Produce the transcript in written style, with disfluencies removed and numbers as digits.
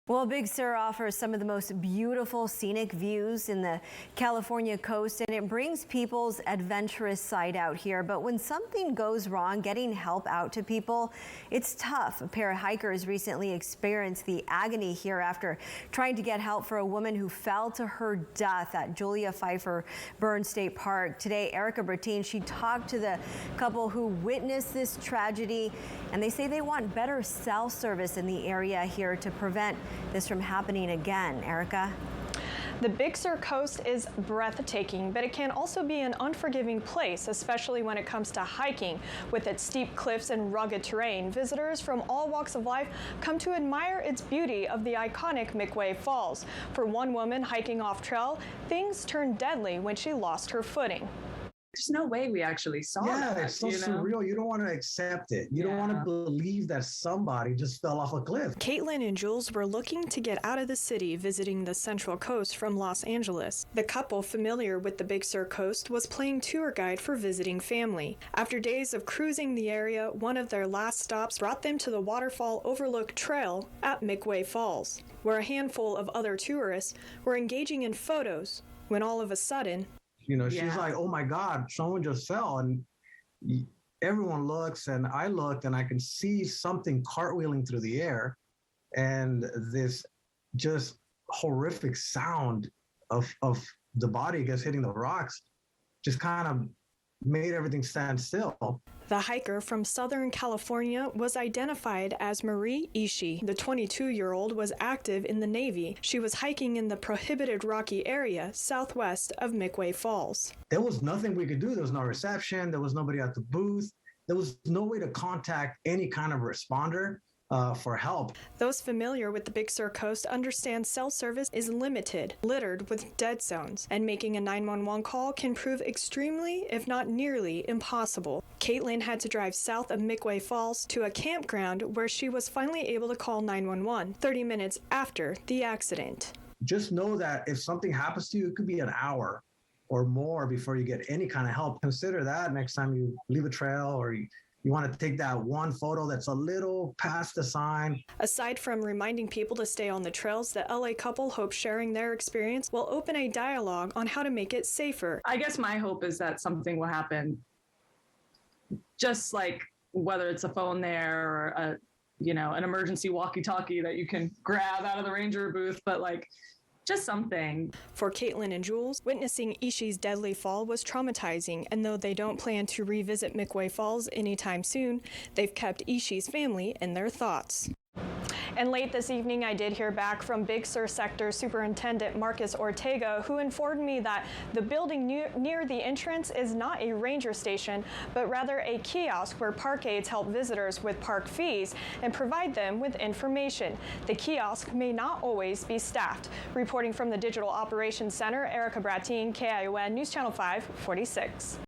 Well, Big Sur offers some of the most beautiful scenic views in the California coast, and it brings people's adventurous side out here. But when something goes wrong, getting help out to people, it's tough. A pair of hikers recently experienced the agony here after trying to get help for a woman who fell to her death at Julia Pfeiffer Burn State Park. Today, Erica Bertin, she talked to the couple who witnessed this tragedy, and they say they want better cell service in the area here to prevent this from happening again. Erica? The Big Sur coast is breathtaking, but it can also be an unforgiving place, especially when it comes to hiking. With its steep cliffs and rugged terrain, visitors from all walks of life come to admire its beauty of the iconic McWay Falls. For one woman hiking off trail, things turned deadly when she lost her footing. There's no way we actually saw that. Yeah, it's so surreal. You don't want to accept it. You don't want to believe that somebody just fell off a cliff. Caitlin and Jules were looking to get out of the city, visiting the Central Coast from Los Angeles. The couple, familiar with the Big Sur coast, was playing tour guide for visiting family. After days of cruising the area, one of their last stops brought them to the waterfall overlook trail at McWay Falls, where a handful of other tourists were engaging in photos when all of a sudden, she's like, oh my God, someone just fell. And everyone looks, and I looked, and I can see something cartwheeling through the air. And this just horrific sound of the body, I guess, hitting the rocks just kind of made everything stand still. The hiker from Southern California was identified as Marie Ishii. The 22-year-old was active in the Navy. She was hiking in the prohibited rocky area southwest of McWay Falls. There was nothing we could do. There was no reception. There was nobody at the booth. There was no way to contact any kind of responder for help. Those familiar with the Big Sur coast understand cell service is limited, littered with dead zones, and making a 911 call can prove extremely, if not nearly, impossible. Caitlin had to drive south of McWay Falls to a campground where she was finally able to call 911 30 minutes after the accident. Just know that if something happens to you, it could be an hour or more before you get any kind of help. Consider that next time you leave a trail or you want to take that one photo that's a little past the sign. Aside from reminding people to stay on the trails, the LA couple hopes sharing their experience will open a dialogue on how to make it safer. I guess my hope is that something will happen, just like whether it's a phone there or an emergency walkie-talkie that you can grab out of the ranger booth, but just something. For Caitlin and Jules, witnessing Ishii's deadly fall was traumatizing, and though they don't plan to revisit McWay Falls anytime soon, they've kept Ishii's family in their thoughts. And late this evening, I did hear back from Big Sur Sector Superintendent Marcus Ortega, who informed me that the building near the entrance is not a ranger station, but rather a kiosk where park aides help visitors with park fees and provide them with information. The kiosk may not always be staffed. Reporting from the Digital Operations Center, Erica Bertin, KION News Channel 5, 46.